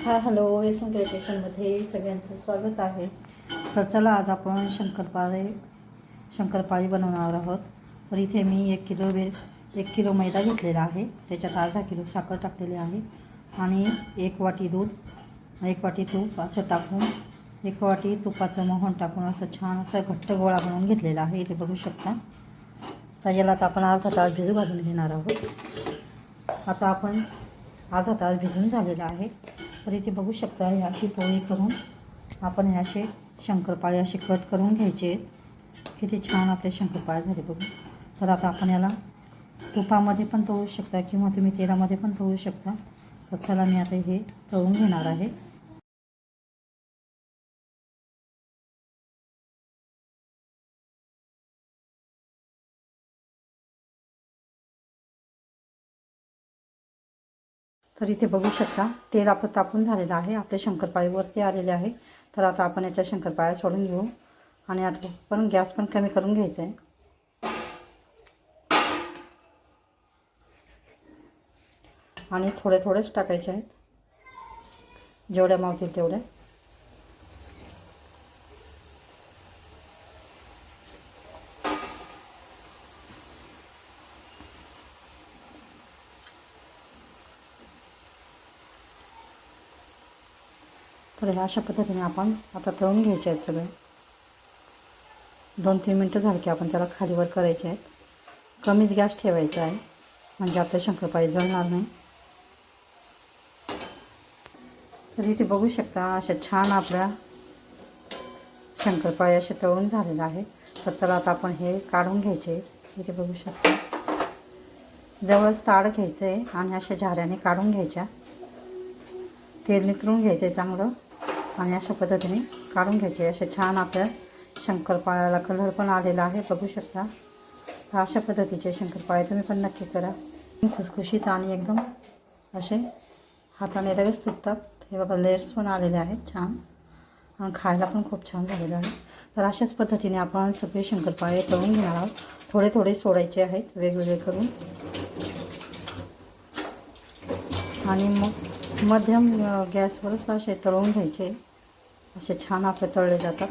Hi hello Yashwant क्रिएशनमध्ये सगळ्यांचं स्वागत आहे. तर चला आज आपण शंकरपाळी बनवणार आहोत. तर इथे मी 1 किलो मैदा घेतलेला आहे. त्याच्यात अर्धा किलो साखर टाकलेली आहे आणि 1 वाटी दूध, 1 वाटी तूप असं टाकून 1 वाटी तुपाचं मोहन टाकून असं छान असा घट्ट गोळा बनवून घेतलेला आहे. इथे बघू शकता. तर याला आता आपण अर्धा तास भिजू घालून घेणार आहोत. आता आपण अर्धा तास भिजून झालेला आहे. तर इथे बघू शकता हे अशी पोळी करून आपण हे असे शंकरपाळे असे कट करून घ्यायचे आहेत. किती छान आपले शंकरपाळे झाले बघू. तर आता आपण याला तुपामध्ये पण तळू शकता किंवा तुम्ही तेलामध्ये पण तळू शकता. तर चला मी आता हे तळून घेणार आहे. तर इथे बघू शकता तेल आपलं तापून झालेलं आहे. आपले शंकरपाळे वरती आलेले आहे. तर आता आपण याच्या शंकरपाळ्या सोडून घेऊ आणि आता पण गॅस पण कमी करून घ्यायचा आहे. आणि थोडेच टाकायचे आहेत, जेवढ्या मावतील तेवढ्या. तर अशा पद्धतीने आपण आता तळून घ्यायचे आहेत सगळे. 2-3 मिनटं झाली की आपण त्याला खालीवर करायचे आहेत. कमीच गॅस ठेवायचा आहे म्हणजे आपल्या शंकरपाळी जळणार नाही. तर इथे बघू शकता अशा छान आपल्या शंकरपाळी असे तळून झालेलं आहे. तर चला आता आपण हे काढून घ्यायचे. इथे बघू शकता जवळच ताड घ्यायचं आहे आणि अशा झाऱ्याने काढून घ्यायच्या. तेल नितरून घ्यायचं आहे चांगलं आणि अशा पद्धतीने काढून घ्यायचे. असे छान आपल्या शंकरपाळ्याला कलर पण आलेला आहे बघू शकता. तर अशा पद्धतीचे शंकरपाळे तुम्ही पण नक्की करा. खुसखुशीत आणि एकदम असे हाताने लगेच तुटतात. हे बघा लेयर्स पण आलेले आहेत छान आणि खायला पण खूप छान झालेलं आहे. तर अशाच पद्धतीने आपण सगळे शंकरपाळे तळून घेणार आहोत. थोडे सोडायचे आहेत वेगवेगळे करून आणि मग मध्यम गॅसवरच असे तळून घ्यायचे. असे छान आपले तळले जातात.